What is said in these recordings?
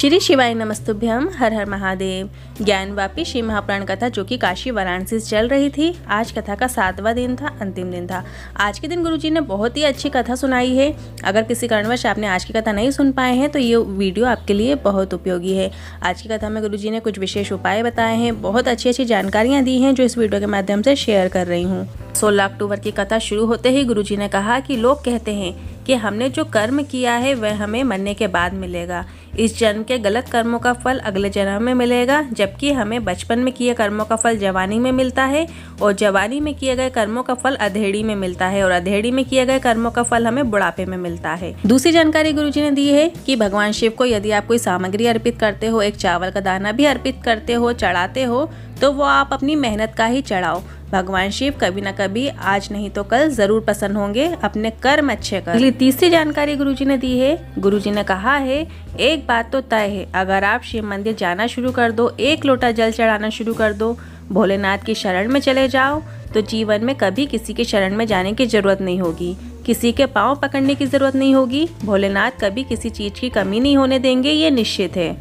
श्री शिवाय नमस्तुभ्यम। हर हर महादेव। ज्ञानवापी श्री महापुराण कथा जो कि काशी वाराणसी से चल रही थी। आज कथा का 7वां दिन था, अंतिम दिन था। आज के दिन गुरुजी ने बहुत ही अच्छी कथा सुनाई है। अगर किसी कारणवश आपने आज की कथा नहीं सुन पाए हैं तो ये वीडियो आपके लिए बहुत उपयोगी है। आज की कथा में गुरुजी ने कुछ विशेष उपाय बताए हैं, बहुत अच्छी अच्छी जानकारियाँ दी हैं जो इस वीडियो के माध्यम से शेयर कर रही हूँ। 16 अक्टूबर की कथा शुरू होते ही गुरुजी ने कहा कि लोग कहते हैं कि हमने जो कर्म किया है वह हमें मरने के बाद मिलेगा। इस जन्म के गलत कर्मों का फल अगले जन्म में मिलेगा, जबकि हमें बचपन में किए कर्मों का फल जवानी में मिलता है और जवानी में किए गए कर्मों का फल अधेड़ी में मिलता है और अधेड़ी में किए गए कर्मों का फल हमें बुढ़ापे में मिलता है। दूसरी जानकारी गुरुजी ने दी है कि भगवान शिव को यदि आप कोई सामग्री अर्पित करते हो, एक चावल का दाना भी अर्पित करते हो, चढ़ाते हो, तो वो आप अपनी मेहनत का ही चढ़ाओ। भगवान शिव कभी न कभी, आज नहीं तो कल, जरूर प्रसन्न होंगे। अपने कर्म अच्छे कर। तीसरी जानकारी गुरुजी ने दी है। गुरुजी ने कहा है एक बात तो तय है, अगर आप शिव मंदिर जाना शुरू कर दो, एक लोटा जल चढ़ाना शुरू कर दो, भोलेनाथ की शरण में चले जाओ, तो जीवन में कभी किसी की शरण में जाने की जरूरत नहीं होगी, किसी के पांव पकड़ने की जरूरत नहीं होगी। भोलेनाथ कभी किसी चीज की कमी नहीं होने देंगे, ये निश्चित है।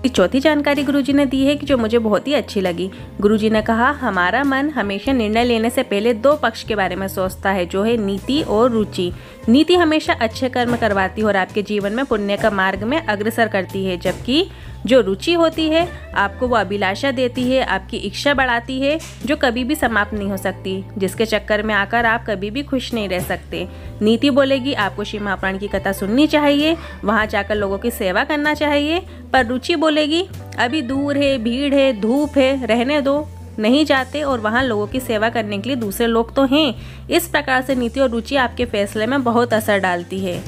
चौथी जानकारी गुरुजी ने दी है कि जो मुझे बहुत ही अच्छी लगी। गुरुजी ने कहा हमारा मन हमेशा निर्णय लेने से पहले दो पक्ष के बारे में सोचता है, जो है नीति और रुचि। नीति हमेशा अच्छे कर्म करवाती है और आपके जीवन में पुण्य का मार्ग में अग्रसर करती है, जबकि जो रुचि होती है आपको वो अभिलाषा देती है, आपकी इच्छा बढ़ाती है, जो कभी भी समाप्त नहीं हो सकती, जिसके चक्कर में आकर आप कभी भी खुश नहीं रह सकते। नीति बोलेगी आपको शिव महापुराण की कथा सुननी चाहिए, वहाँ जाकर लोगों की सेवा करना चाहिए, पर रुचि बोलेगी अभी दूर है, भीड़ है, धूप है, रहने दो, नहीं जाते और वहाँ लोगों की सेवा करने के लिए दूसरे लोग तो हैं। इस प्रकार से नीति और रुचि आपके फैसले में बहुत असर डालती है।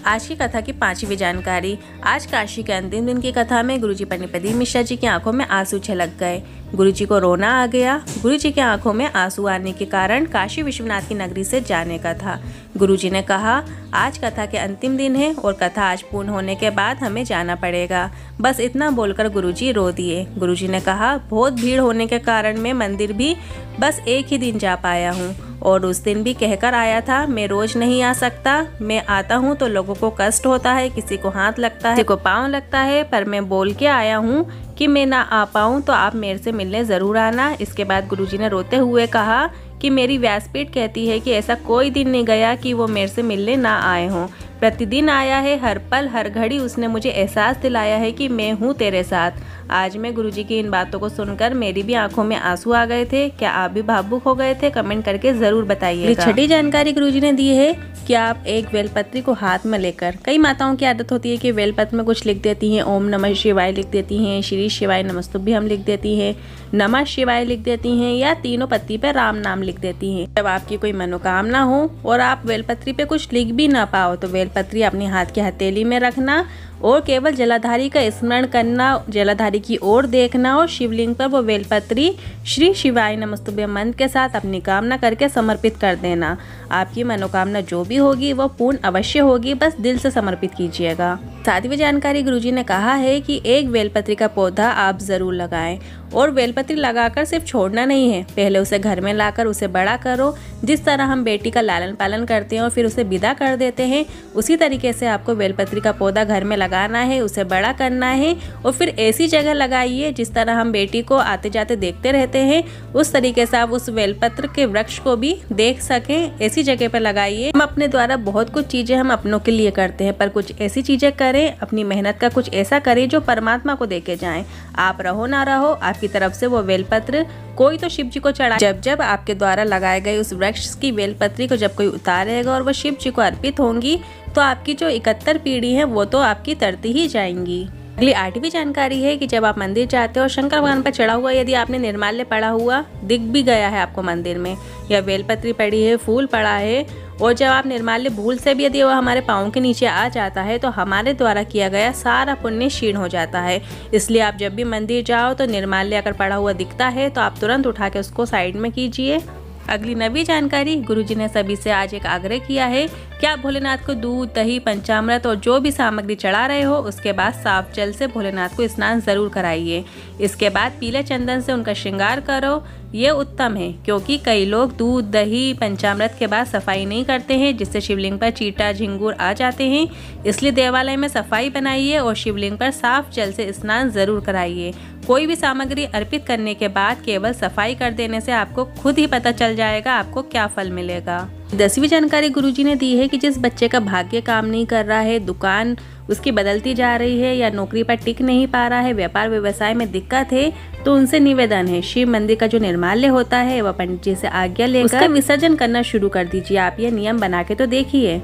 आज की कथा की 5वीं जानकारी। आज काशी के अंतिम दिन की कथा में गुरुजी पन्नीपति मिश्रा जी की आंखों में आंसू छलक गए। गुरुजी को रोना आ गया। गुरुजी की आंखों में आंसू आने के कारण काशी विश्वनाथ की नगरी से जाने का था। गुरुजी ने कहा आज कथा के अंतिम दिन है और कथा आज पूर्ण होने के बाद हमें जाना पड़ेगा। बस इतना बोलकर गुरुजी रो दिए। गुरुजी ने कहा बहुत भीड़ होने के कारण मैं मंदिर भी बस एक ही दिन जा पाया हूँ और उस दिन भी कहकर आया था मैं रोज नहीं आ सकता। मैं आता हूँ तो लोगों को कष्ट होता है, किसी को हाथ लगता है, किसी को पाँव लगता है, पर मैं बोल के आया हूँ कि मैं ना आ पाऊँ तो आप मेरे से मिलने ज़रूर आना। इसके बाद गुरुजी ने रोते हुए कहा कि मेरी व्यासपीठ कहती है कि ऐसा कोई दिन नहीं गया कि वो मेरे से मिलने ना आए हों। प्रतिदिन आया है, हर पल हर घड़ी उसने मुझे एहसास दिलाया है कि मैं हूँ तेरे साथ। आज मैं गुरुजी की इन बातों को सुनकर मेरी भी आंखों में आंसू आ गए थे। क्या आप भी भावुक हो गए थे? कमेंट करके जरूर बताइएगा। छठी जानकारी गुरुजी ने दी है कि आप एक बेलपत्री को हाथ में लेकर, कई माताओं की आदत होती है कि बेलपत्र में कुछ लिख देती हैं, ओम नमः शिवाय लिख देती हैं, श्री शिवाय नमस्तुभ्यम लिख देती हैं, नमः शिवाय लिख देती हैं, या तीनों पत्ती पे राम नाम लिख देती हैं। जब आपकी कोई मनोकामना हो और आप बेलपत्री पे कुछ लिख भी ना पाओ तो बेलपत्री अपने हाथ की हथेली में रखना और केवल जलाधारी का स्मरण करना, जलाधारी की ओर देखना और शिवलिंग पर वो बेलपत्री श्री शिवाय नमस्तुभ्यम मंत्र के साथ अपनी कामना करके समर्पित कर देना। आपकी मनोकामना जो भी होगी वो पूर्ण अवश्य होगी, बस दिल से समर्पित कीजिएगा। 7वीं जानकारी गुरुजी ने कहा है कि एक बेलपत्री का पौधा आप जरूर लगाएं और बेलपत्री लगाकर सिर्फ छोड़ना नहीं है, पहले उसे घर में लाकर उसे बड़ा करो। जिस तरह हम बेटी का लालन पालन करते हैं और फिर उसे विदा कर देते हैं, उसी तरीके से आपको बेलपत्री का पौधा घर में लगाना है, उसे बड़ा करना है और फिर ऐसी जगह लगाइए जिस तरह हम बेटी को आते जाते देखते रहते हैं, उस तरीके से आप उस बेलपत्र के वृक्ष को भी देख सकें, ऐसी जगह पर लगाइए। हम अपने द्वारा बहुत कुछ चीजें हम अपनों के लिए करते हैं, पर कुछ ऐसी चीजें करें, अपनी मेहनत का कुछ ऐसा करें जो परमात्मा को देके जाएं। आप रहो ना रहो, आपकी तरफ से वो बेलपत्र कोई तो शिव जी को चढ़ा। जब जब आपके द्वारा लगाए गए उस वृक्ष की बेलपत्री को जब कोई उतारेगा और वो शिव जी को अर्पित होंगी तो आपकी जो 71 पीढ़ी है वो तो आपकी तरती ही जाएंगी। अगली 8वीं जानकारी है कि जब आप मंदिर जाते हो, शंकर भगवान पर चढ़ा हुआ यदि आपने निर्माल्य पड़ा हुआ दिख भी गया है आपको मंदिर में, या बेलपत्री पड़ी है, फूल पड़ा है, और जब आप निर्माल्य भूल से भी यदि वो हमारे पाँव के नीचे आ जाता है तो हमारे द्वारा किया गया सारा पुण्य क्षीण हो जाता है। इसलिए आप जब भी मंदिर जाओ तो निर्माल्य अगर पड़ा हुआ दिखता है तो आप तुरंत उठा के उसको साइड में कीजिए। अगली 9वीं जानकारी गुरुजी ने सभी से आज एक आग्रह किया है क्या भोलेनाथ को दूध, दही, पंचामृत और जो भी सामग्री चढ़ा रहे हो उसके बाद साफ जल से भोलेनाथ को स्नान जरूर कराइए। इसके बाद पीले चंदन से उनका श्रृंगार करो। ये उत्तम है क्योंकि कई लोग दूध, दही, पंचामृत के बाद सफाई नहीं करते हैं, जिससे शिवलिंग पर चींटा, झिंगुर आ जाते हैं। इसलिए देवालय में सफाई बनाइए और शिवलिंग पर साफ जल से स्नान जरूर कराइए। कोई भी सामग्री अर्पित करने के बाद केवल सफाई कर देने से आपको खुद ही पता चल जाएगा आपको क्या फल मिलेगा। 10वीं जानकारी गुरुजी ने दी है कि जिस बच्चे का भाग्य काम नहीं कर रहा है, दुकान उसकी बदलती जा रही है या नौकरी पर टिक नहीं पा रहा है, व्यापार व्यवसाय में दिक्कत है, तो उनसे निवेदन है शिव मंदिर का जो निर्माल्य होता है वह पंडित जी से आज्ञा लेकर उसका विसर्जन करना शुरू कर दीजिए। आप ये नियम बना के तो देखिए।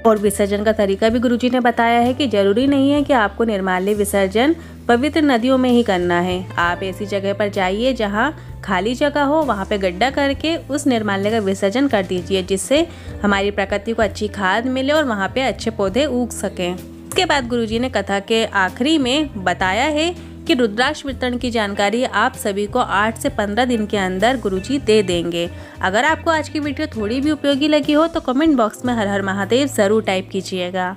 और विसर्जन का तरीका भी गुरुजी ने बताया है कि जरूरी नहीं है कि आपको निर्माल्य विसर्जन पवित्र नदियों में ही करना है। आप ऐसी जगह पर जाइए जहां खाली जगह हो, वहां पे गड्ढा करके उस निर्माल्य का विसर्जन कर दीजिए, जिससे हमारी प्रकृति को अच्छी खाद मिले और वहां पे अच्छे पौधे उग सकें। इसके बाद गुरुजी ने कथा के आखिरी में बताया है कि रुद्राक्ष वितरण की जानकारी आप सभी को 8 से 15 दिन के अंदर गुरुजी दे देंगे। अगर आपको आज की वीडियो थोड़ी भी उपयोगी लगी हो तो कमेंट बॉक्स में हर हर महादेव जरूर टाइप कीजिएगा।